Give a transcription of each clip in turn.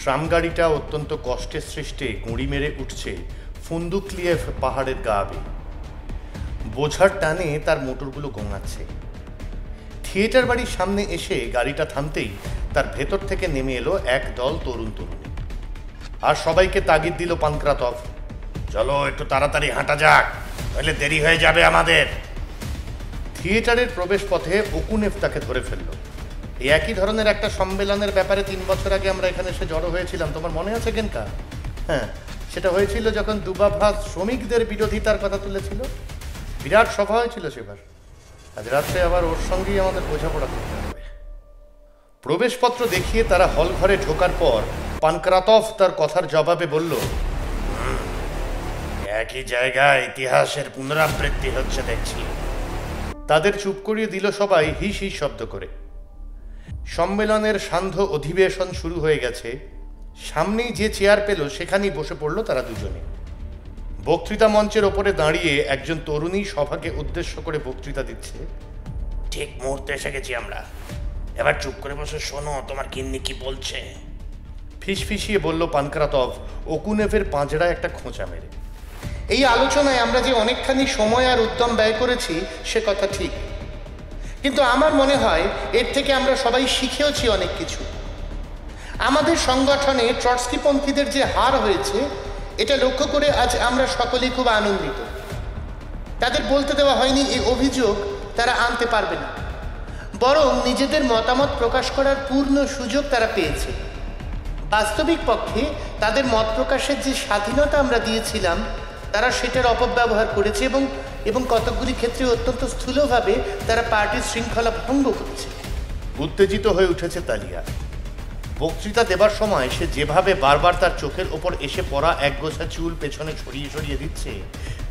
Tram গাড়িটা অত্যন্ত কষ্টের সৃষ্টে গুঁড়ি মেরে উঠছে ফুন্দুকলিয়েভ পাহাড়ের গা বেয়ে। বোঝার টানে তার মোটরগুলো গোঙাচ্ছে। থিয়েটার বাড়ির সামনে এসে গাড়িটা থামতেই তার ভেতর থেকে নেমে এলো এক দল তরুণ তরুণী। আর সবাইকে তাগিদ দিল পানক্রাতভ, চলো একটু তাড়াতাড়ি হাঁটা যাক, নইলে দেরি হয়ে যাবে আমাদের। থিয়েটারের প্রবেশ পথে ওকুনেভ তাকে ধরে ফেলল। এই একই ধরনের একটা সম্মেলনের ব্যাপারে 3 বছর আগে আমরা এখানে এসে জড়ো হয়েছিলাম, তোমার মনে আছে কেনকা? হ্যাঁ, সেটা হয়েছিল যখন দুবাভা শ্রমিকদের বিরোধিতার কথা তুলেছিল। বিরাট সভা হয়েছিল সেবার। আজ রাত্রে আবার ওর সঙ্গেই আমাদের বোঝাপড়া করতে হবে। প্রবেশপত্র দেখিয়ে তারা হল ঘরে ঢোকার পর পানক্রাতভ তার কথার জবাবে বলল, একই জায়গায় ইতিহাসের পুনরাবৃত্তি হচ্ছে দেখছি। তাদের চুপ করিয়ে দিল সবাই হিস হিস শব্দ করে। সম্মেলনের সান্ধ্য অধিবেশন শুরু হয়ে গেছে। সামনেই যে চেয়ার পেল সেখানেই বসে পড়ল তারা দুজনে। বক্তৃতা মঞ্চের ওপরে দাঁড়িয়ে একজন তরুণী সভাকে উদ্দেশ্য করে বক্তৃতা দিচ্ছে। ঠিক মুহূর্তে এসে গেছি আমরা, এবার চুপ করে বসে শোনো তোমার গিন্নি কি বলছে। ফিসফিসিয়ে বলল পানক্রাতভ, ওকুনেভের পাঁজরায় একটা খোঁচা মেরে। এই আলোচনায় আমরা যে অনেকখানি সময় আর উদ্যম ব্যয় করেছি সে কথা ঠিক, কিন্তু আমার মনে হয় এর থেকে আমরা সবাই শিখেওছি অনেক কিছু। আমাদের সংগঠনে ট্রটস্কিপন্থীদের যে হার হয়েছে এটা লক্ষ্য করে আজ আমরা সকলেই খুব আনন্দিত। তাদের বলতে দেওয়া হয়নি এই অভিযোগ তারা আনতে পারবে না, বরং নিজেদের মতামত প্রকাশ করার পূর্ণ সুযোগ তারা পেয়েছে। বাস্তবিক পক্ষে তাদের মত প্রকাশের যে স্বাধীনতা আমরা দিয়েছিলাম তারা সেটার অপব্যবহার করেছে এবং কতকগুলি ক্ষেত্রে অত্যন্ত স্থূলভাবে তারা পার্টির শৃঙ্খলা ভঙ্গ করেছে। উত্তেজিত হয়ে উঠেছে তালিয়া। বক্তৃতা দেবার সময় সে যেভাবে বারবার তার চোখের ওপর এসে পড়া একগোছা চুল পেছনে ছড়িয়ে ছড়িয়ে দিচ্ছে,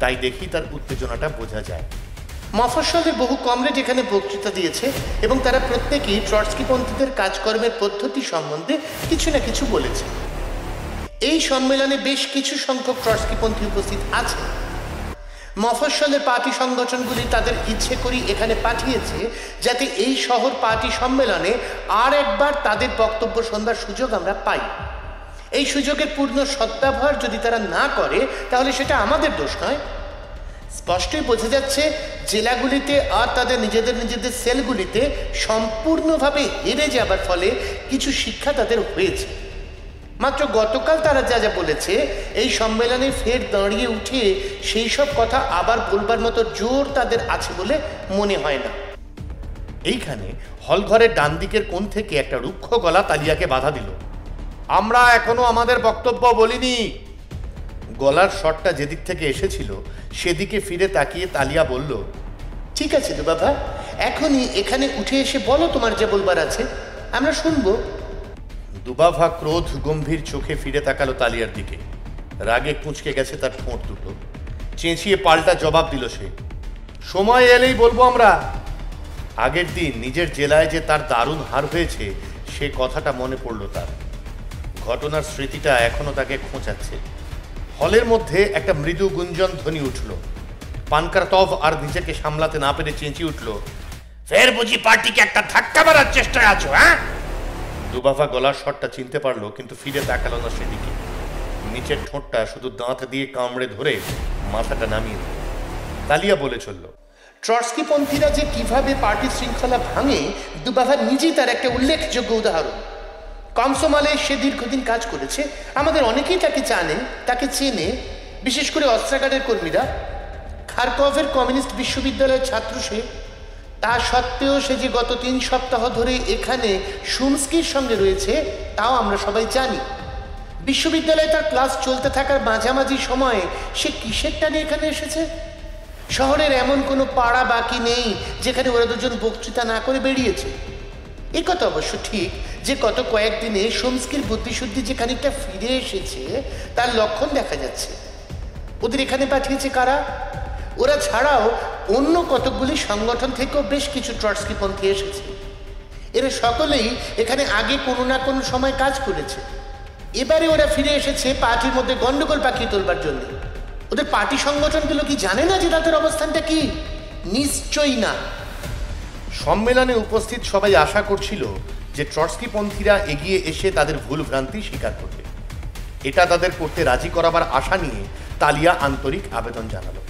তাই দেখি তার উত্তেজনাটা বোঝা যায়। মফস্বলের বহু কমরেড এখানে বক্তৃতা দিয়েছে এবং তারা প্রত্যেকেই ট্রটস্কিপন্থীদের কাজকর্মের পদ্ধতি সম্বন্ধে কিছু না কিছু বলেছে। এই সম্মেলনে বেশ কিছু সংখ্যক ট্রটস্কিপন্থী উপস্থিত আছে। মফস্বলের পার্টি সংগঠনগুলি তাদের ইচ্ছে করি এখানে পাঠিয়েছে যাতে এই শহর পার্টি সম্মেলনে আর একবার তাদের বক্তব্য শোনবার সুযোগ আমরা পাই। এই সুযোগের পূর্ণ সদ্ব্যবহার যদি তারা না করে তাহলে সেটা আমাদের দোষ নয়। স্পষ্টই বোঝা যাচ্ছে জেলাগুলিতে আর তাদের নিজেদের সেলগুলিতে সম্পূর্ণভাবে হেরে যাবার ফলে কিছু শিক্ষা তাদের হয়েছে। মাত্র গতকাল তারা যা যা বলেছে এই সম্মেলনে ফের দাঁড়িয়ে উঠে সেই সব কথা আবার বলবার মতো জোর তাদের আছে বলে মনে হয় না। এইখানে হলঘরের ডান দিকের কোণ থেকে একটা রুক্ষ গলা তালিয়াকে বাধা দিল। আমরা এখনো আমাদের বক্তব্য বলিনি। গলার শটটা যেদিক থেকে এসেছিল সেদিকে ফিরে তাকিয়ে তালিয়া বলল, ঠিক আছে তো বাবা, এখনই এখানে উঠে এসে বলো তোমার যে বলবার আছে, আমরা শুনবো। দুবাভা ক্রোধ গম্ভীর চোখে ফিরে তাকালো তালিয়ার দিকে। রাগে কুঁচকে গেছে তার ঠোঁট দুটো। চেঁচিয়ে পাল্টা জবাব দিল সে, সময় এলেই বলবো আমরা। আগের দিন নিজের জেলায় যে তার দারুণ হার হয়েছে সে কথাটা মনে পড়ল তার। ঘটনার স্মৃতিটা এখনো তাকে খোঁচাচ্ছে। হলের মধ্যে একটা মৃদু গুঞ্জন ধ্বনি উঠল। পানক্রাতভ আর নিজেকে সামলাতে না পেরে চেঁচিয়ে উঠল, ফের বুঝি পার্টিকে একটা ধাক্কা মারার চেষ্টায় আছো? হ্যাঁ? দুবাভা গলার স্বরটা চিনতে পারলো, কিন্তু ফিরে তাকালো না সেদিকে। নিচের ঠোঁটটা শুধু দাঁত দিয়ে কামড়ে ধরে মাথাটা নামিয়ে দিল। তালিয়া বলে চলল, ট্রটস্কিপন্থীরা যে কিভাবে পার্টির শৃঙ্খলা ভাঙে দুবাভা নিজেই তার একটা উল্লেখযোগ্য উদাহরণ। কমসোমলে সে দীর্ঘদিন কাজ করেছে। আমাদের অনেকেই তাকে জানে, তাকে চেনে, বিশেষ করে অস্ত্রাগারের কর্মীরা। খারকভের কমিউনিস্ট বিশ্ববিদ্যালয়ের ছাত্র সে। তা সত্ত্বেও সে যে গত 3 সপ্তাহ ধরে এখানে শুমস্কির সঙ্গে রয়েছে তাও আমরা সবাই জানি। বিশ্ববিদ্যালয়ে তার ক্লাস চলতে থাকার মাঝামাঝি সময়ে সে কিসের টানে এখানে এসেছে? শহরের এমন কোনো পাড়া বাকি নেই যেখানে ওরা দুজন বক্তৃতা না করে বেরিয়েছে। এ কথা অবশ্য ঠিক যে গত কয়েকদিনে শুমস্কির বুদ্ধিশুদ্ধি যে খানিকটা ফিরে এসেছে তার লক্ষণ দেখা যাচ্ছে। ওদের এখানে পাঠিয়েছে কারা? ওরা ছাড়াও অন্য কতকগুলি সংগঠন থেকেও বেশ কিছু ট্রটস্কিপন্থী এসেছে। এরা সকলেই এখানে আগে কোনো না কোনো সময় কাজ করেছে। এবারে ওরা ফিরে এসেছে পার্টির মধ্যে গন্ডগোল পাকিয়ে তোলবার জন্য। ওদের পার্টি সংগঠনগুলো কি জানে না যে তাদের অবস্থানটা কি? নিশ্চয়ই না। সম্মেলনে উপস্থিত সবাই আশা করছিল যে ট্রটস্কিপন্থীরা এগিয়ে এসে তাদের ভুল ভ্রান্তি স্বীকার করবে। এটা তাদের করতে রাজি করাবার আশা নিয়ে তালিয়া আন্তরিক আবেদন জানালো।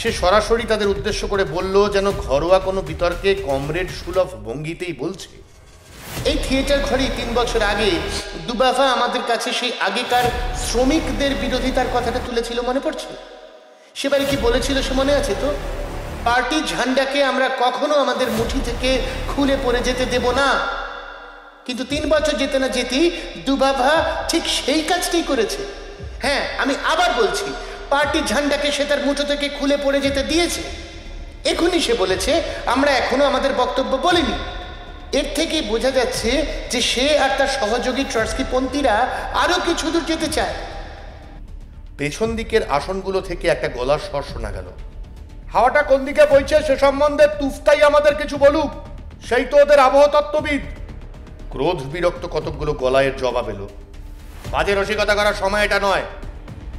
সে সরাসরি তাদের উদ্দেশ্য করে বলল, যেন ঘরোয়া কোনো বিতর্কে কমরেড সুলভ ভঙ্গিতেই বলছে, এই থিয়েটার ঘরে 3 বছর আগে দুবাভা আমাদের কাছে সেই আগেকার শ্রমিকদের বিরোধিতার কথাটা তুলেছিল, মনে পড়ছে? সেবারে কি বলেছিল সে মনে আছে তো? পার্টি ঝান্ডাকে আমরা কখনো আমাদের মুঠি থেকে খুলে পড়ে যেতে দেব না। কিন্তু 3 বছর যেতে না যেতেই দুবাভা ঠিক সেই কাজটাই করেছে। হ্যাঁ, আমি আবার বলছি, পার্টি ঝান্ডাকে সে তার মুঠো থেকে খুলে পড়ে যেতে দিয়েছে। এখনই সে বলেছে আমরা এখনো আমাদের বক্তব্য বলিনি। এর থেকেই বোঝা যাচ্ছে যে সে আর তার সহযোগী ট্রটস্কিপন্থীরা আরো কিছু দূর যেতে চায়। পেছন দিকের আসনগুলো থেকে একটা গলার স্বর শোনা গেল, হাওয়াটা কোন দিকে বইছে সে সম্বন্ধে তুফতাই আমাদের কিছু বলুক, সেই তো ওদের আবহতত্ত্ববিদ। ক্রোধ বিরক্ত কতকগুলো গলায়ের জবাব এলো, বাজে রসিকতা করার সময় এটা নয়।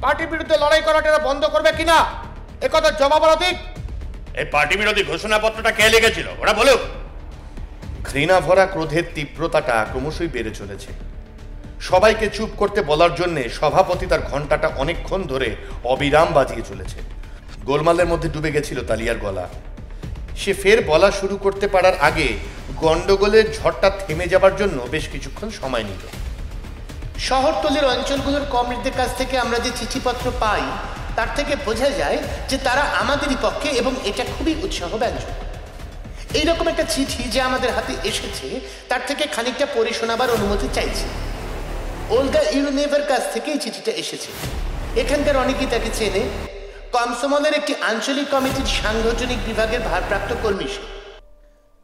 পার্টির বিরুদ্ধে লড়াই করাটা বন্ধ করবে কিনা একথার জবাব দিক। এই পার্টি বিরোধী ঘোষণাপত্রটা কে লিখেছিল ওরা বলুক। ঘৃণা ভরা ক্রোধের তীব্রতাটা ক্রমশই বেড়ে চলেছে। সবাইকে চুপ করতে বলার জন্য সভাপতি তার ঘন্টাটা অনেকক্ষণ ধরে অবিরাম বাজিয়ে চলেছে। গোলমালের মধ্যে ডুবে গেছিল তালিয়ার গলা। সে ফের বলা শুরু করতে পারার আগে গন্ডগোলের ঝড়টা থেমে যাবার জন্য বেশ কিছুক্ষণ সময় নিল। শহরতলির অঞ্চলগুলোর কমরেডদের কাছ থেকে আমরা যে চিঠিপত্র পাই তার থেকে বোঝা যায় যে তারা আমাদেরই পক্ষে, এবং এটা খুবই উৎসাহব্যঞ্জক। এইরকম একটা চিঠি যে আমাদের হাতে এসেছে তার থেকে খানিকটা পড়ে শোনাবার অনুমতি চাইছি। ওলগা ইউরোনেভের কাছ থেকে এই চিঠিটা এসেছে। এখানকার অনেকেই তাকে চেনে। কমসমলের একটি আঞ্চলিক কমিটির সাংগঠনিক বিভাগের ভারপ্রাপ্ত কর্মী সে।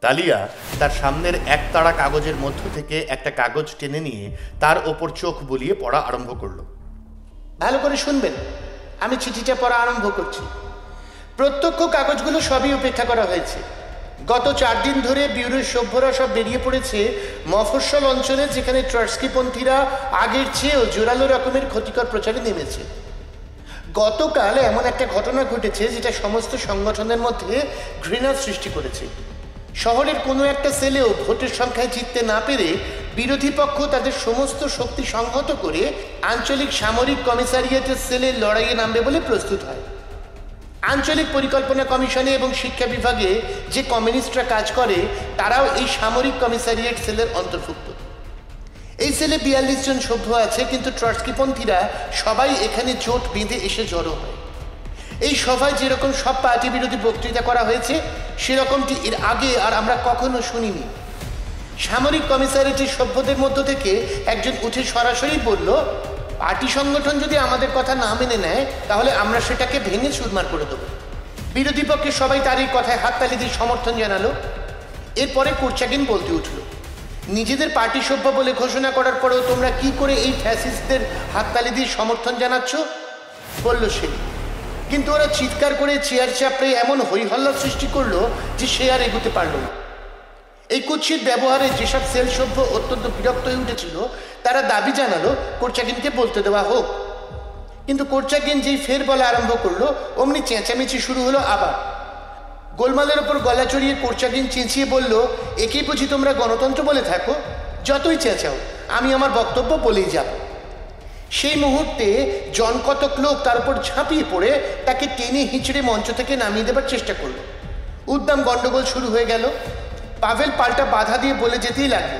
তালিয়া তার সামনের একতাড়া কাগজের মধ্য থেকে একটা কাগজ টেনে নিয়ে তার ওপর চোখ বুলিয়ে পড়া আরম্ভ করল। ভালো করে শুনবেন, আমি চিঠিটা পড়া আরম্ভ করছি। প্রত্যক্ষ কাগজগুলো সবই উপেক্ষা করা হয়েছে। গত 4 দিন ধরে ব্যুরোর সভ্যরা সব বেরিয়ে পড়েছে মফস্বল অঞ্চলে, যেখানে ট্রটস্কিপন্থীরা আগের চেয়েও জোরালো রকমের ক্ষতিকর প্রচারে নেমেছে। গতকাল এমন একটা ঘটনা ঘটেছে যেটা সমস্ত সংগঠনের মধ্যে ঘৃণার সৃষ্টি করেছে। শহরের কোনো একটা সেলেও ভোটের সংখ্যায় জিততে না পেরে বিরোধী পক্ষ তাদের সমস্ত শক্তি সংহত করে আঞ্চলিক সামরিক কমিশনারিয়েটের সেলের লড়াইয়ে নামবে বলে প্রস্তুত হয়। আঞ্চলিক পরিকল্পনা কমিশনে এবং শিক্ষা বিভাগে যে কমিউনিস্টরা কাজ করে তারাও এই সামরিক কমিশনারিয়েট সেলের অন্তর্ভুক্ত। এই সেলে 42 জন সভ্য আছে, কিন্তু ট্রটস্কিপন্থীরা সবাই এখানে জোট বেঁধে এসে জড়ো হয়। এই সভায় যেরকম সব পার্টি বিরোধী বক্তৃতা করা হয়েছে সেরকমটি এর আগে আর আমরা কখনো শুনিনি। সামরিক কমিশনারিয়েটের সভ্যদের মধ্য থেকে একজন উঠে সরাসরি বলল, পার্টি সংগঠন যদি আমাদের কথা না মেনে নেয় তাহলে আমরা সেটাকে ভেঙে চুরমার করে দেবো। বিরোধী পক্ষের সবাই তার এই কথায় হাততালি দিয়ে সমর্থন জানালো। এরপরে কোর্চাগিন বলতে উঠল, নিজেদের পার্টি সভ্য বলে ঘোষণা করার পরেও তোমরা কি করে এই ফ্যাসিস্টদের হাততালি দিয়ে সমর্থন জানাচ্ছ, বলল সে। কিন্তু ওরা চিৎকার করে চেয়ার চাপড়ে এমন হইহল্লা সৃষ্টি করলো যে সে আর এগোতে পারল না। এই কুৎসিত ব্যবহারে যেসব সেল সভ্য অত্যন্ত বিরক্ত হয়ে উঠেছিল তারা দাবি জানালো কোর্চাগিনকে বলতে দেওয়া হোক। কিন্তু কোর্চাগিন যেই ফের বলা আরম্ভ করলো অমনি চেঁচামেচি শুরু হলো আবার। গোলমালের ওপর গলা চড়িয়ে কোর্চাগিন চেঁচিয়ে বলল, একেই বুঝি তোমরা গণতন্ত্র বলে থাকো? যতই চেঁচাও, আমি আমার বক্তব্য বলেই যাব। সেই মুহূর্তে জনকতক লোক তার উপর ঝাঁপিয়ে পড়ে তাকে টেনে হিঁচড়ে মঞ্চ থেকে নামিয়ে দেবার চেষ্টা করলো। উদ্দাম গন্ডগোল শুরু হয়ে গেল। পাভেল পাল্টা বাধা দিয়ে বলে যেতেই লাগলো,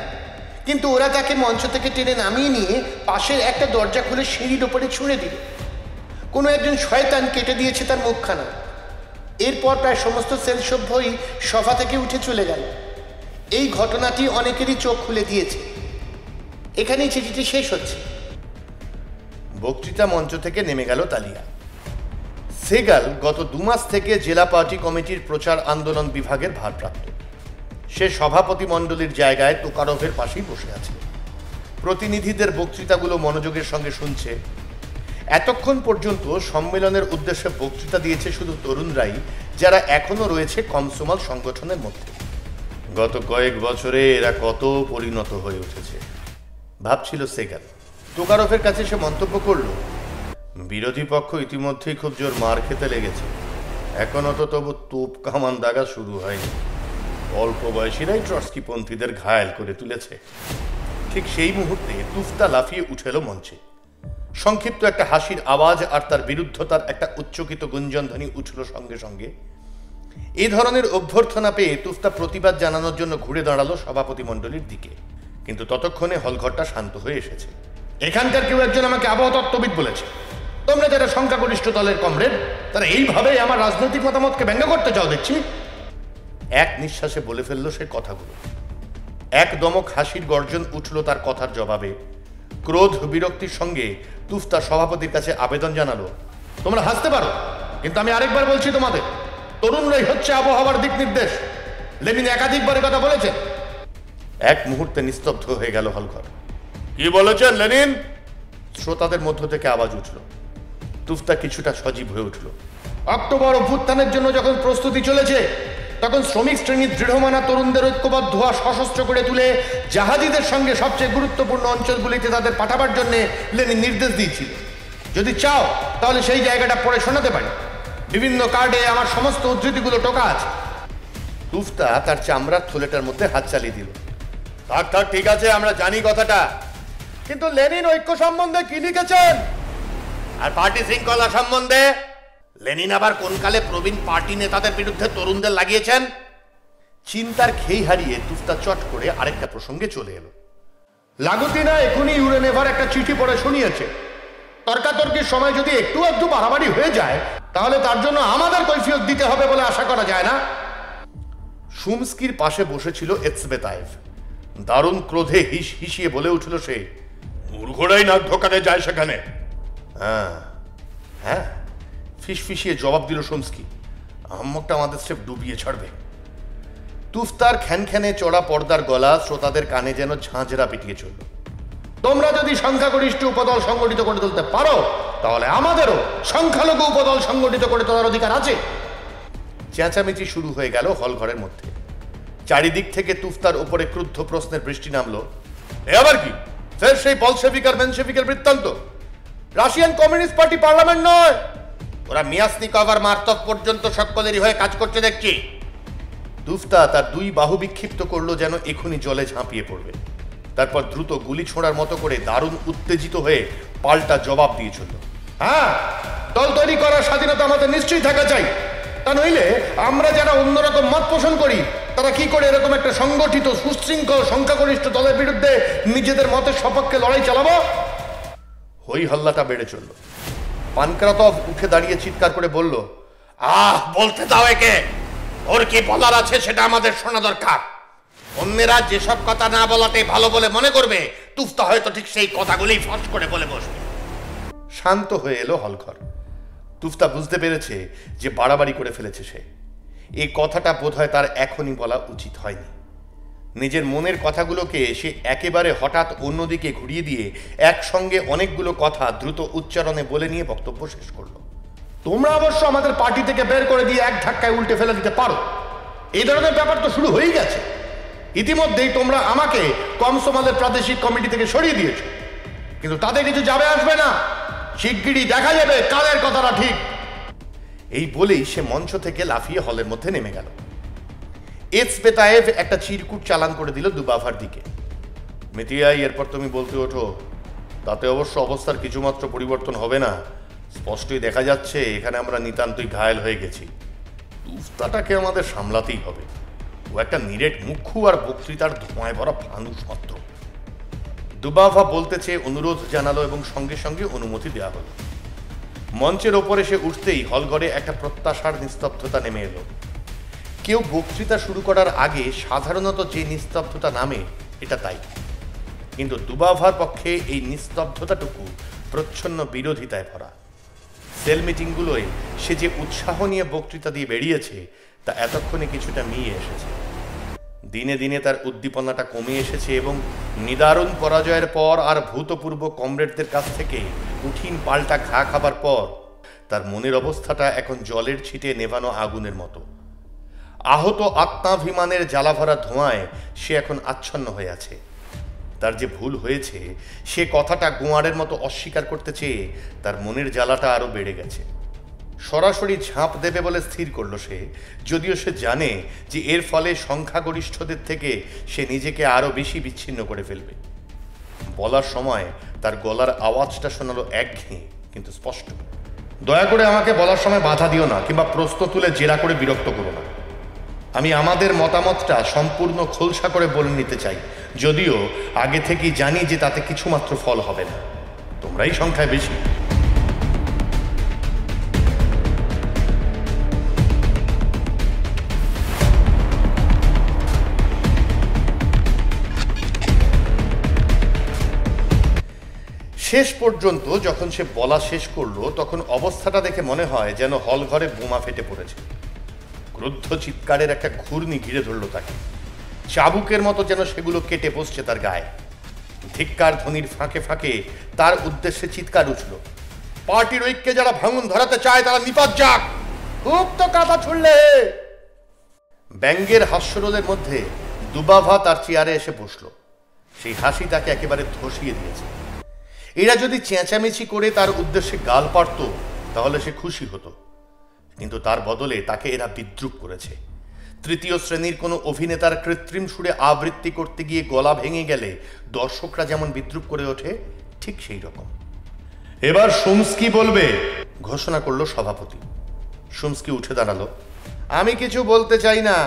কিন্তু ওরা তাকে মঞ্চ থেকে টেনে নামিয়ে নিয়ে পাশের একটা দরজা খুলে সিঁড়ির ওপরে ছুঁড়ে দিল। কোনো একজন শয়তান কেটে দিয়েছে তার মুখখানা। এরপর প্রায় সমস্ত সেল সভ্যই সভা থেকে উঠে চলে গেল। এই ঘটনাটি অনেকেরই চোখ খুলে দিয়েছে। এখানেই চিঠিটি শেষ হচ্ছে। বক্তৃতা মঞ্চ থেকে নেমে গেল তালিয়া। সেগাল গত 2 মাস থেকে জেলা পার্টি কমিটির প্রচার আন্দোলন বিভাগের ভারপ্রাপ্ত। সে সভাপতি মণ্ডলীর জায়গায় তোকারভের পাশেই বসে আছে। প্রতিনিধিদের বক্তৃতাগুলো মনোযোগের সঙ্গে শুনছে। এতক্ষণ পর্যন্ত সম্মেলনের উদ্দেশ্যে বক্তৃতা দিয়েছে শুধু তরুণরাই, যারা এখনো রয়েছে কমসমল সংগঠনের মধ্যে। গত কয়েক বছরে এরা কত পরিণত হয়ে উঠেছে ভাবছিল সেগাল। তোকারভের কাছে সে মন্তব্য করল, বিরোধী পক্ষ ইতিমধ্যেই খুব জোর মার খেতে লেগেছে, এখনো তো তবু তোপ কামান দাগা শুরু হয়নি। অল্প বয়সীরাই ট্রটস্কিপন্থীদের ঘায়েল করে তুলেছে। ঠিক সেই মুহূর্তে তুফতা লাফিয়ে উঠে এলো মঞ্চে। সংক্ষিপ্ত একটা হাসির আওয়াজ আর তার বিরুদ্ধতার একটা উচ্চকিত গুঞ্জনধ্বনি উঠল সঙ্গে সঙ্গে। এই ধরনের অভ্যর্থনা পেয়ে তুফতা প্রতিবাদ জানানোর জন্য ঘুরে দাঁড়ালো সভাপতি মণ্ডলীর দিকে, কিন্তু ততক্ষণে হলঘরটা শান্ত হয়ে এসেছে। এখানকার কেউ একজন আমাকে আবহাওয়াতত্ত্ববিদ বলেছে, তোমরা যারা সংখ্যাগরিষ্ঠ দলের কমরেড তারা এইভাবে আমার রাজনৈতিক মতামতকে ব্যঙ্গ করতে চাও দেখছি। এক নিঃশ্বাসে বলে ফেললো সে কথাগুলো। এক দমক হাসির গর্জন উঠল তার কথার জবাবে। ক্রোধ বিরক্তির সঙ্গে তুফতা সভাপতির কাছে আবেদন জানালো, তোমরা হাসতে পারো, কিন্তু আমি আরেকবার বলছি তোমাদের, তরুণরাই হচ্ছে আবহাওয়ার দিক নির্দেশ। লেনিন একাধিকবার কথা বলেছেন। এক মুহূর্তে নিস্তব্ধ হয়ে গেল হলঘর। কি বলেছেন লেনিন? শ্রোতাদের মধ্য থেকে আওয়াজ উঠল। তুফতা কিছুটা সজীব হয়ে উঠল। অক্টোবর অভ্যুত্থানের জন্য যখন প্রস্তুতি চলেছে তখন শ্রমিক শ্রেণীর দৃঢ়মানা তরুণদের ঐক্যবদ্ধ আর সশস্ত্র করে তুলে জাহাজিদের সঙ্গে সবচেয়ে গুরুত্বপূর্ণ অঞ্চলগুলিতে তাদের পাঠাবার জন্য লেনিন নির্দেশ দিয়েছিল। যদি চাও তাহলে সেই জায়গাটা পড়ে শোনাতে পারি, বিভিন্ন কার্ডে আমার সমস্ত উদ্ধৃতিগুলো টোকা আছে। তুফতা তার চামড়ার থলেটার মধ্যে হাত চালিয়ে দিল। থাক থাক, ঠিক আছে, আমরা জানি কথাটা, কিন্তু লেনিন ঐক্য সম্বন্ধে কি লিখেছেন? আর পার্টি শৃঙ্খলা সম্বন্ধে? লেনিন আবার কোন কালে প্রবীণ পার্টি নেতাদের বিরুদ্ধে তরুণদের লাগিয়েছেন? চিন্তার খেই হারিয়ে তুফতা চট করে আরেকটা প্রসঙ্গে চলে এলো। লাগুতিনা এখনই ইউরেনেভার একটা চিঠি পড়ে শুনিয়েছে। তর্কাতর্কির সময় যদি একটু একটু বাড়াবাড়ি হয়ে যায় তাহলে তার জন্য আমাদের কৈফিয়ত দিতে হবে বলে আশা করা যায় না। শুমস্কির পাশে বসেছিল এৎসবেতায়েভ। দারুণ ক্রোধে হিসিয়ে বলে উঠল সে, মূর্খরাই নাক ঢোকাতে যায় সেখানে। হ্যাঁ হ্যাঁ, ফিসফিসিয়ে জবাব দিল শুমস্কি, আহম্মকটা আমাদের স্রেফ ডুবিয়ে ছাড়বে। তুফতার খ্যানখ্যানে চড়া পর্দার গলা শ্রোতাদের কানে যেন ঝাঁঝরা পিটিয়ে চলল। তোমরা যদি সংখ্যাগরিষ্ঠ উপদল সংগঠিত করে তুলতে পারো তাহলে আমাদেরও সংখ্যালঘু উপদল সংগঠিত করে তোলার অধিকার আছে। চেঁচামেচি শুরু হয়ে গেল হলঘরের মধ্যে। চারিদিক থেকে তুফতার উপরে ক্রুদ্ধ প্রশ্নের বৃষ্টি নামলো। এ আবার কি? ফের সেই বলশেভিক আর মেনশেভিকের বৃত্তান্ত? রাশিয়ান কমিউনিস্ট পার্টি পার্লামেন্ট নয়, ওরা মিয়াসনিকভ আর মার্তভ পর্যন্ত সকলেরই হয়ে কাজ করতে দেখছি। তুফতা তার দুই বাহু বিক্ষিপ্ত করলো যেন এখনই জলে ঝাঁপিয়ে পড়বে। তারপর দ্রুত গুলি ছোঁড়ার মতো করে দারুণ উত্তেজিত হয়ে পাল্টা জবাব দিয়ে চলল। হ্যাঁ, দল তৈরি করার স্বাধীনতা আমাদের নিশ্চয়ই থাকা চাই। তা নইলে আমরা যারা অন্যরকম মত পোষণ করি তারা কি করে এরকম একটা সংগঠিত সুশৃঙ্খল সংখ্যাগরিষ্ঠ দলের বিরুদ্ধে নিজেদের মতের সপক্ষে লড়াই চালাবো? হই হল্লাটা বেড়ে চলল। পানক্রাতভ উঠে দাঁড়িয়ে চিৎকার করে বলল, বলতে দাও একে, ওর কি বলার আছে সেটা আমাদের শোনা দরকার। অন্যেরা যেসব কথা না বলাটাই ভালো বলে মনে করবে, তুফতা হয়তো ঠিক সেই কথাগুলোই ফস করে বলে বসবে। শান্ত হয়ে এলো হলঘর। তুফতা বুঝতে পেরেছে যে বাড়াবাড়ি করে ফেলেছে সে। এই কথাটা বোধহয় তার এখনই বলা উচিত হয়নি। নিজের মনের কথাগুলোকে সে একেবারে হঠাৎ অন্যদিকে ঘুরিয়ে দিয়ে একসঙ্গে অনেকগুলো কথা দ্রুত উচ্চারণে বলে নিয়ে বক্তব্য শেষ করলো। তোমরা অবশ্য আমাদের পার্টি থেকে বের করে দিয়ে এক ধাক্কায় উল্টে ফেলে দিতে পারো, এই ধরনের ব্যাপার তো শুরু হয়েই গেছে। ইতিমধ্যেই তোমরা আমাকে কমসোমালের প্রাদেশিক কমিটি থেকে সরিয়ে দিয়েছ, কিন্তু তাতে কিছু যাবে আসবে না। শিগগিরই দেখা যাবে কাদের কথাটা ঠিক। এই বলেই সে মঞ্চ থেকে লাফিয়ে হলের মধ্যে নেমে গেল। এৎসবেতায়েভ একটা চিরকুট চালান করে দিল দুবাভার দিকে। মিতিয়াই, এরপর তুমি বলতে ওঠো। তাতে অবশ্য অবস্থার কিছুমাত্র পরিবর্তন হবে না। স্পষ্টই দেখা যাচ্ছে এখানে আমরা নিতান্তই ঘায়েল হয়ে গেছি। তুফতাটাকে আমাদের সামলাতেই হবে। ও একটা নিরেট মুখ্যু আর বক্তৃতার ধোঁয়ায় ভরা ফানুস মাত্র। দুবাভা বলতে চেয়ে অনুরোধ জানালো এবং সঙ্গে সঙ্গে অনুমতি দেওয়া হলো। মঞ্চের ওপরে সে উঠতেই হলঘরে একটা প্রত্যাশার নিস্তব্ধতা নেমে এলো। কেউ বক্তৃতা শুরু করার আগে সাধারণত যে নিস্তব্ধতা নামে এটা তাই, কিন্তু দুবাভার পক্ষে এই নিস্তব্ধতাটুকু প্রচ্ছন্ন বিরোধিতায় ভরা। সেল মিটিংগুলোয় সে যে উৎসাহ নিয়ে বক্তৃতা দিয়ে বেরিয়েছে তা এতক্ষণে কিছুটা মিয়ে এসেছে। দিনে দিনে তার উদ্দীপনাটা কমে এসেছে এবং নিদারুণ পরাজয়ের পর আর ভূতপূর্ব কমরেডদের কাছ থেকে কঠিন পাল্টা ঘা খাবার পর তার মনের অবস্থাটা এখন জলের ছিটে নেভানো আগুনের মতো। আহত আত্মাভিমানের জ্বালাভরা ধোঁয়ায় সে এখন আচ্ছন্ন হয়ে আছে। তার যে ভুল হয়েছে সে কথাটা গোয়ারের মতো অস্বীকার করতে চেয়ে তার মনের জ্বালাটা আরো বেড়ে গেছে। সরাসরি ঝাঁপ দেবে বলে স্থির করলো সে, যদিও সে জানে যে এর ফলে সংখ্যাগরিষ্ঠদের থেকে সে নিজেকে আরো বেশি বিচ্ছিন্ন করে ফেলবে। বলার সময় তার গলার আওয়াজটা শোনালো একঘেয়ে কিন্তু স্পষ্ট। দয়া করে আমাকে বলার সময় বাধা দিও না, কিংবা প্রশ্ন তুলে জেরা করে বিরক্ত করো না। আমি আমাদের মতামতটা সম্পূর্ণ খোলসা করে বলে নিতে চাই, যদিও আগে থেকেই জানি যে তাতে কিছুমাত্র ফল হবে না। তোমরাই সংখ্যায় বেশি। শেষ পর্যন্ত যখন সে বলা শেষ করলো, তখন অবস্থাটা দেখে মনে হয় যেন হল ঘরে বোমা ফেটে পড়েছে। ক্রুদ্ধ চিৎকারের একটা ঘূর্ণি ঘিরে ধরল তাকে, চাবুকের মতো যেন সেগুলো কেটে বসছে তার গায়ে। ধিক্কার ধ্বনির ফাঁকে ফাঁকে তার উদ্দেশ্যে চিৎকার উঠল, পার্টির ঐক্যে যারা ভাঙন ধরাতে চায় তারা নিপাত যাক, খুব তো কাঁথা ছুড়লে। ব্যঙ্গের হাস্যরোধের মধ্যে দুবাভা তার চেয়ারে এসে বসলো। সেই হাসি তাকে একেবারে ধসিয়ে দিয়েছে। এরা যদি চেঁচামেচি করে তার উদ্দেশ্যে গাল পাড়ত তাহলে সে খুশি হতো, কিন্তু তার বদলে তাকে এরা বিদ্রূপ করেছে। তৃতীয় শ্রেণীর কোনো অভিনেতার কৃত্রিম সুরে আবৃত্তি করতে গিয়ে গলা ভেঙে গেলে দর্শকরা যেমন বিদ্রূপ করে ওঠে, ঠিক সেই রকম। এবার শুমস্কি বলবে, ঘোষণা করলো সভাপতি। শুমস্কি উঠে দাঁড়ালো। আমি কিছু বলতে চাই না।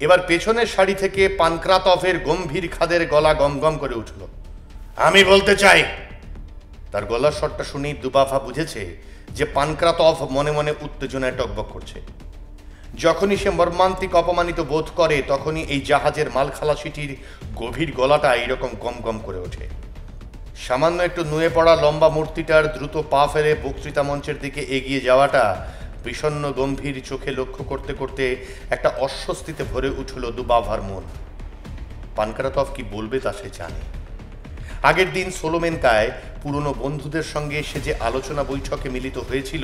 এবার পেছনের সারি থেকে পানক্রাতভের গম্ভীর খাদের গলা গমগম করে উঠল, আমি বলতে চাই। তার গলার স্বরটা শুনেই দুবাভা বুঝেছে যে পানক্রাতভ মনে মনে উত্তেজনায় টকবক করছে। যখনই সে মর্মান্তিক অপমানিত বোধ করে, তখনই এই জাহাজের মাল খালাসিটির গভীর গলাটা এইরকম গম গম করে ওঠে। সামান্য একটু নুয়ে পড়া লম্বা মূর্তিটার দ্রুত পা ফেলে বক্তৃতা মঞ্চের দিকে এগিয়ে যাওয়াটা বিষণ্ণ গম্ভীর চোখে লক্ষ্য করতে করতে একটা অস্বস্তিতে ভরে উঠল দুবাভার মন। পানক্রাতভ কি বলবে তা সে জানে। আগের দিন সোলোমেনকায় পুরনো বন্ধুদের সঙ্গে সে যে আলোচনা বৈঠকে মিলিত হয়েছিল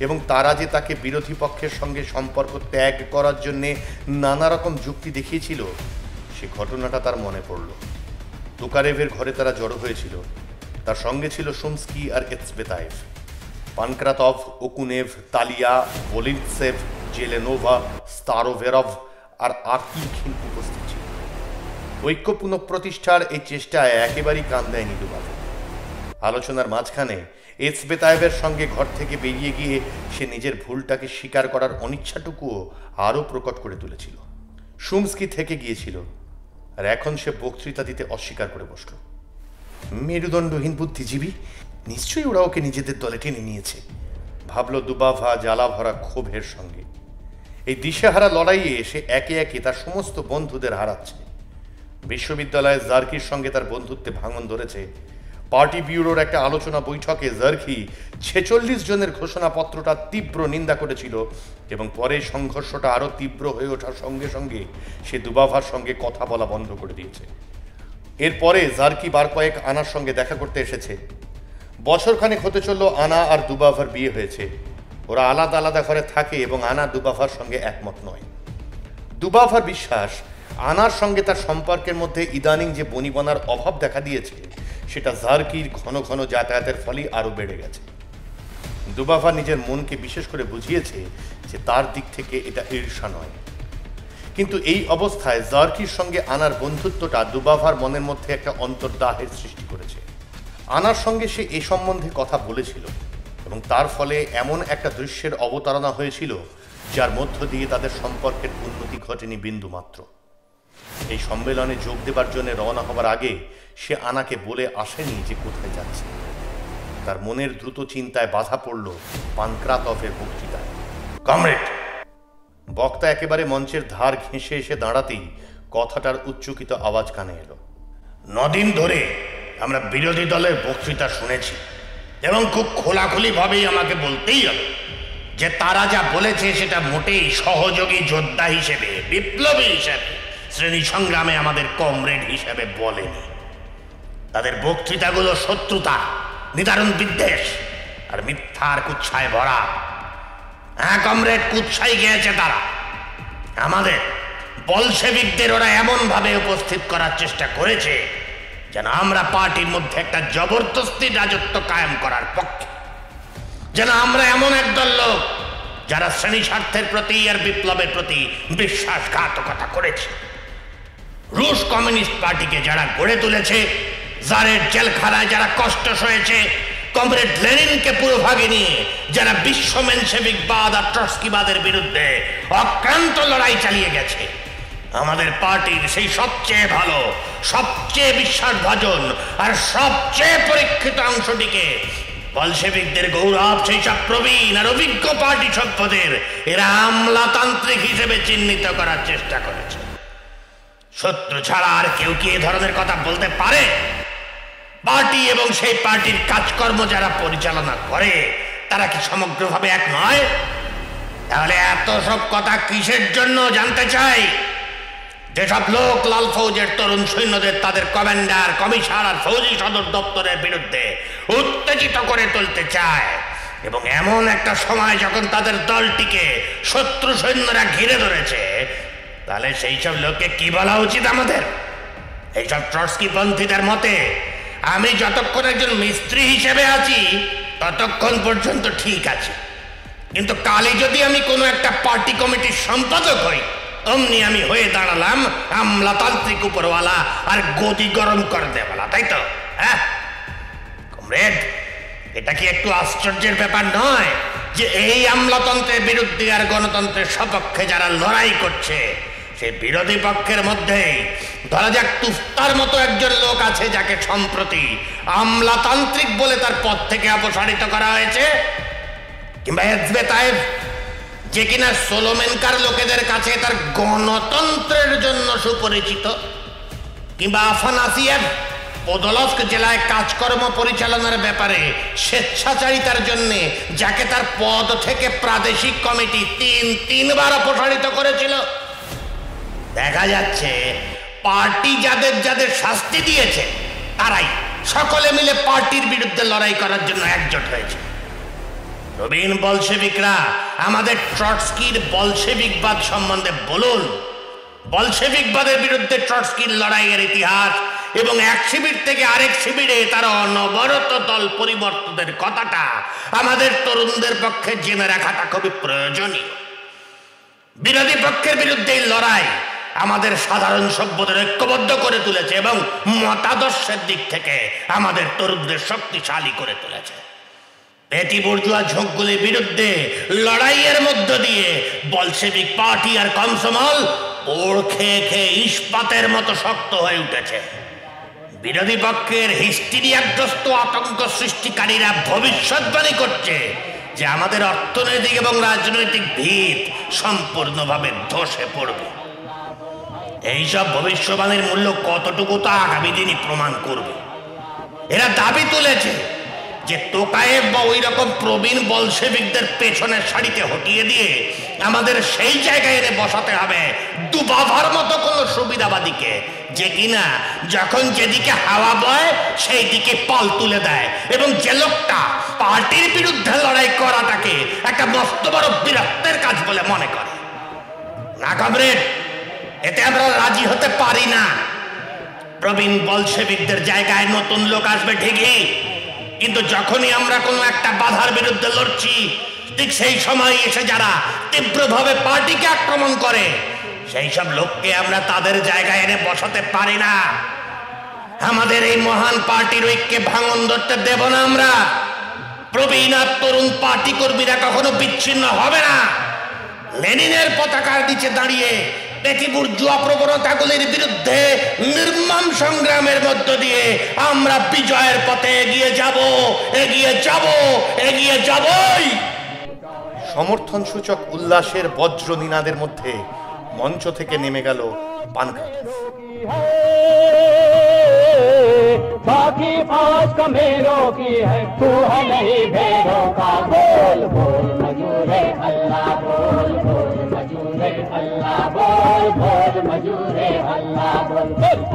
এবং তারা যে তাকে বিরোধী পক্ষের সঙ্গে সম্পর্ক ত্যাগ করার জন্যে নানা রকম যুক্তি দেখিয়েছিল, সে ঘটনাটা তার মনে পড়ল। তুকারেভের ঘরে তারা জড়ো হয়েছিল। তার সঙ্গে ছিল শুমস্কি আর এৎসবেতায়েভ। পানক্রাতভ, ওকুনেভ, তালিয়া, ভোলিনৎসেভ, জেলেনোভা, স্তারোভেরভ আর আকিলখিন উপস্থিত ছিল। ঐক্য পুনঃপ্রতিষ্ঠার এই চেষ্টায় একেবারেই কান দেয়নি দুবাভা। আলোচনার মাঝখানে এৎসবেতায়েভের সঙ্গে ঘর থেকে বেরিয়ে গিয়ে সে নিজের ভুলটাকে স্বীকার করার অনিচ্ছাটুকুও আরও প্রকট করে তুলেছিল। শুমস্কি থেকে গিয়েছিল, আর এখন সে বক্তৃতা দিতে অস্বীকার করে বসল। মেরুদণ্ডহীন বুদ্ধিজীবী, নিশ্চয়ই ওরা ওকে নিজেদের দলে টেনে নিয়েছে, ভাবল দুবাভা জ্বালা ভরা ক্ষোভের সঙ্গে। এই দিশেহারা লড়াইয়ে সে একে একে তার সমস্ত বন্ধুদের হারাচ্ছে। বিশ্ববিদ্যালয়ে জার্কির সঙ্গে তার বন্ধুত্বে ভাঙন ধরেছে। পার্টি ব্যুরোর একটা আলোচনা বৈঠকে জার্কি 46 জনের ঘোষণাপত্রটা তীব্র নিন্দা করেছিল এবং পরে সংঘর্ষটা আরো তীব্র হয়ে ওঠার সঙ্গে সঙ্গে সে দুবাভার সঙ্গে কথা বলা বন্ধ করে দিয়েছে। এরপরে জার্কি বার কয়েক আনার সঙ্গে দেখা করতে এসেছে। বছরখানেক হতে চলল আনা আর দুবাভার বিয়ে হয়েছে। ওরা আলাদা আলাদা ঘরে থাকে এবং আনা দুবাভার সঙ্গে একমত নয়। দুবাভার বিশ্বাস, আনার সঙ্গে তার সম্পর্কের মধ্যে ইদানিং যে বনিবনার অভাব দেখা দিয়েছে সেটা জার্কির ঘন ঘন যাতায়াতের ফলেই আরো বেড়ে গেছে। দুবাভা নিজের মনকে বিশেষ করে বুঝিয়েছে যে তার দিক থেকে এটা ঈর্ষা নয়। কিন্তু এই অবস্থায় জার্কির সঙ্গে আনার বন্ধুত্বটা দুবাভার মনের মধ্যে একটা অন্তর্দাহের সৃষ্টি করেছে। আনার সঙ্গে সে এ সম্বন্ধে কথা বলেছিল এবং তার ফলে এমন একটা দৃশ্যের অবতারণা হয়েছিল যার মধ্য দিয়ে তাদের সম্পর্কের উন্নতি ঘটেনি বিন্দু মাত্র। এই সম্মেলনে যোগ দেবার জন্য রওনা হবার আগে সে আনাকে বলে আসেনি যে কোথায় যাচ্ছে। তার মনের দ্রুত চিন্তায় বাধা পড়ল পানক্রাতভের বক্তৃতায়। কমরেড! বক্তা একেবারে মঞ্চের ধার ঘেঁষে এসে দাঁড়াতেই কথাটার উচ্চকিত আওয়াজ কানে এলো। 9 দিন ধরে আমরা বিরোধী দলের বক্তৃতা শুনেছি এবং খুব খোলাখুলি ভাবেই আমাকে বলতেই হবে যে তারা যা বলেছে সেটা মোটেই সহযোগী যোদ্ধা হিসেবে, বিপ্লবী হিসেবে, শ্রেণী সংগ্রামে আমাদের কমরেড হিসেবে বলেনি। তাদের বক্তৃতাগুলো শত্রুতা, নিদারুণ বিদ্বেষ আর মিথ্যার কুৎসায় ভরা। হ্যাঁ কমরেড, কুৎসাই গিয়েছে তারা। আমাদের বলশেভিকদের ওরা এমন ভাবে উপস্থিত করার চেষ্টা করেছে যেন আমরা পার্টির মধ্যে একটা জবরদস্তি রাজত্ব কায়েম করার পক্ষে, যেন আমরা এমন একদল লোক যারা শ্রেণী স্বার্থের প্রতি আর বিপ্লবের প্রতি বিশ্বাসঘাতকতা করেছে। রুশ কমিউনিস্ট পার্টিকে যারা গড়ে তুলেছে, জারের জেলখানায় যারা কষ্ট সয়েছে, কমরেড লেনিনকে পুরোভাগে নিয়ে যারা বিশ্ব মেনশেভিকবাদ আর ট্রটস্কিবাদের বিরুদ্ধে অক্লান্ত লড়াই চালিয়ে গেছে, আমাদের পার্টির সেই সবচেয়ে ভালো, সবচেয়ে বিশ্বাসভাজন আর সবচেয়ে পরীক্ষিত অংশটিকে বলশেভিকদের গৌরব সেই সব প্রবীণ আর অভিজ্ঞ পার্টি সভ্যদের এরা আমলাতান্ত্রিক হিসেবে চিহ্নিত করার চেষ্টা করেছে। শত্রু ছাড়া আর কেউ কি এ ধরনের কথা বলতে পারে? পার্টি এবং সেই পার্টির কাজকর্ম যারা পরিচালনা করে তারা কি সমগ্রভাবে এক নয়? তাহলে এত সব কথা কিসের জন্য জানতে চাই? যেসব লোক লাল ফৌজের তরুণ সৈন্যদের তাদের কমান্ডার, কমিশনার আর ফৌজি সদর দপ্তরের বিরুদ্ধে উত্তেজিত করে তুলতে চায়, এবং এমন একটা সময় যখন তাদের দলটিকে শত্রু সৈন্যরা ঘিরে ধরেছে, তাহলে সেই সব লোককে কি বলা উচিত আমাদের? এইসব ট্রটস্কিপন্থীদের মতে আমি যতক্ষণ একজন মিস্ত্রি হিসেবে আছি ততক্ষণ পর্যন্ত ঠিক আছে, কিন্তু কালই যদি আমি কোনো একটা পার্টি কমিটির সম্পাদক হই, অমনি আমি হয়ে দাঁড়ালাম আমলাতান্ত্রিক উপরওয়ালা আর গদি গরম করে দেওয়ালা, তাই তো? হ্যাঁ কমরেড, এটা কি একটু আশ্চর্যের ব্যাপার নয় যে এই আমলাতন্ত্রের বিরুদ্ধে আর গণতন্ত্রের সপক্ষে যারা লড়াই করছে, সেই বিরোধী পক্ষের মধ্যেই ধরা যাক তুফতার মতো একজন লোক আছে যাকে সম্প্রতি আমলাতান্ত্রিক বলে তার পদ থেকে অপসারিত করা হয়েছে, কিংবা হেজবেতায়েভ যে কিনা সোলোমেনকার লোকেদের কাছে তার গণতন্ত্রের জন্য সুপরিচিত, কিংবা আফানাসিয়েভ পোদলস্ক জেলায় কাজকর্ম পরিচালনার ব্যাপারে স্বেচ্ছাচারিতার জন্য যাকে তার পদ থেকে প্রাদেশিক কমিটি তিনবার অপসারিত করেছিল। দেখা যাচ্ছে পার্টি যাদের যাদের শাস্তি দিয়েছে তারাই সকলে মিলে পার্টির বিরুদ্ধে লড়াই করার জন্য একজোট হয়েছে। প্রবীণ বলশেভিকরা আমাদের ট্রটস্কির বলশেভিকবাদ সম্বন্ধে বলুন, বলশেভিকবাদের বিরুদ্ধে ট্রটস্কির লড়াইয়ের ইতিহাস এবং এক শিবির থেকে আরেক শিবিরে তার অনবরত দল পরিবর্তনের কথাটা আমাদের তরুণদের পক্ষে জেনে রাখাটা খুবই প্রয়োজনীয়। বিরোধী পক্ষের বিরুদ্ধে এই লড়াই আমাদের সাধারণ সভ্যদের ঐক্যবদ্ধ করে তুলেছে এবং মতাদর্শের দিক থেকে আমাদের তরুণদের শক্তিশালী করে তুলেছে। পেটি বুর্জুয়া ঝোঁকগুলির বিরুদ্ধে লড়াইয়ের মধ্য দিয়ে বলশেভিক পার্টি আর কমসমল ওড় খেয়ে খেয়ে ইস্পাতের মতো শক্ত হয়ে উঠেছে। বিরোধী পক্ষের হিস্টিরিয়াগ্রস্ত আতঙ্ক সৃষ্টিকারীরা ভবিষ্যৎবাণী করছে যে আমাদের অর্থনৈতিক এবং রাজনৈতিক ভিত সম্পূর্ণভাবে ধসে পড়বে। এইসব ভবিষ্যবাণীর মূল্য কতটুকু তা আগামী দিনই প্রমাণ করবে। এরা দাবি তুলেছে যে তোকায়েভ বা ওই রকম প্রবীণ বলশেভিকদের পেছনের সারিতে হটিয়ে দিয়ে আমাদের সেই জায়গায় এনে বসাতে হবে দুবাভার মতো কোনো সুবিধাবাদীকে, যে কিনা যখন যেদিকে হাওয়া বয় সেই দিকে পাল তুলে দেয়, এবং যে লোকটা পার্টির বিরুদ্ধে লড়াই করাটাকে একটা মস্ত বড় বীরত্বের কাজ বলে মনে করে। না কমরেড, এতে আমরা রাজি হতে পারি না। প্রবীণ বলশেভিকদের জায়গায় নতুন লোক আসবে ঠিকই, কিন্তু যখনই আমরা কোনো একটা বাধার বিরুদ্ধে লড়ছি, ঠিক সেই সময় এসে যারা তীব্রভাবে পার্টিকে আক্রমণ করে সেই সব লোককে আমরা তাদের জায়গায় এনে বসাতে পারি না। আমাদের এই মহান পার্টির ঐক্যে ভাঙন ধরতে দেব না আমরা। প্রবীণ আর তরুণ পার্টি কর্মীরা কখনো বিচ্ছিন্ন হবে না। লেনিনের পতাকার নিচে দাঁড়িয়ে পেটি বুর্জুয়া প্রবণতাগুলির বিরুদ্ধে নির্মম সংগ্রামের মধ্য দিয়ে আমরা বিজয়ের পথে এগিয়ে যাব, এগিয়ে যাব, এগিয়ে যাবই। সমর্থন সূচক উল্লাসের বজ্র নিনাদের মধ্যে মঞ্চ থেকে নেমে গেল পানকারাতভ। बाकी फौज का मेरों की है, तू है नहीं भेड़ों का। बोल बोल मजूरे अल्लाह, बोल बोल मजूरे अल्लाह, बोल बोल मजूरे अल्लाह, बोल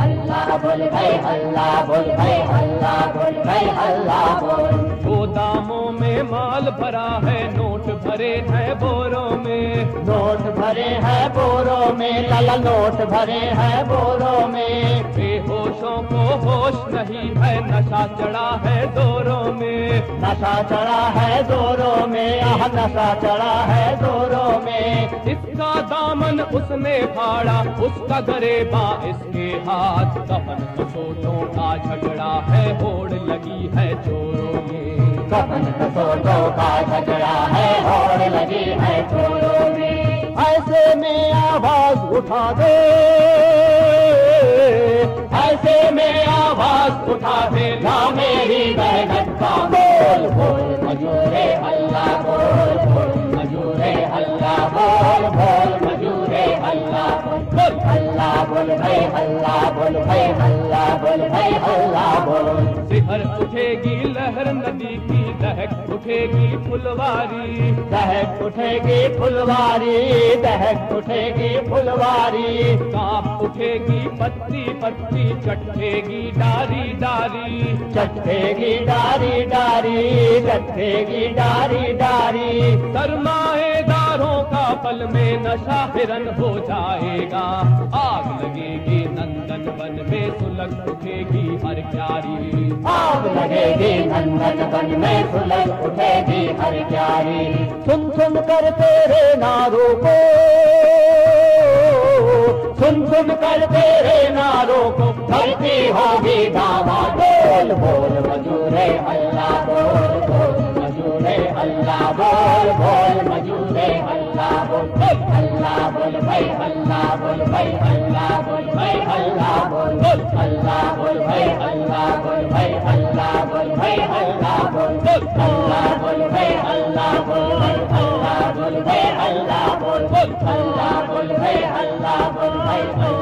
अल्लाह बोल भाई अल्लाह, बोल भाई अल्लाह, बोल भाई अल्लाह बोल। गोदामों में माल भरा है, नोट भरे हैं बोरों में, नोट भरे हैं बोरों में, लाला नोट भरे हैं बोरों में। बेहोशों को होश नहीं है, नशा चढ़ा है जोरों में, नशा चढ़ा है जोरों नशा चढ़ा है जोरों में। इसका दामन उसने फाड़ा, उसका गरेबा इसके हाथ, कफन कसोटों का झगड़ा है, होड़ लगी है चोरों में। कफन कसोटों का झगड़ा है, होड़ लगी है चोरों में। ऐसे में आवाज उठा दे, ऐसे में आवाज उठा दे ना मेरी मेहनत का बोल बोल मजूरे अल्लाह बोल बोल मजूरे अल्लाह बोल बोल मजूरे अल्लाह बोल अल्लाह बोल भाई अल्लाह बोल भाई अल्लाह बोल भाई अल्लाह बोल। सिहर उठेगी लहर नदी की, दहक उठेगी फुलवारी, दहक उठेगी फुलवारी, दहक उठेगी फुलवारी। कांप उठेगी पत्ती पत्ती, चटेगी डारी डारी, चटेगी डारी डारी, चटेगी डारी डारी। सरमाएदारों का पल में नशा हिरन हो जाएगा, आग लगेगी नंदन वन में, सुलग उठेगी हर क्यारी। आग लगेगी नंदन वन में, सुलग उठेगी हर क्यारी। सुन सुन कर तेरे नारों को, सुन सुन कर तेरे नारों को, धरती होगी दावा बोल बोल मजूरे अल्लाह बोल बोल मजूरे अल्लाह बोल बोल मजूरे अल्लाह बोल अल्लाह बोल भाई अल्लाह बोल भाई अल्लाह बोल भाई अल्लाह बोल अल्लाह बोल भाई अल्लाह बोल भाई अल्लाह बोल भाई अल्लाह बोल अल्लाह बोल भाई अल्लाह बोल अल्लाह बोल भाई अल्लाह बोल अल्लाह बोल भाई अल्लाह बोल भाई अल्लाह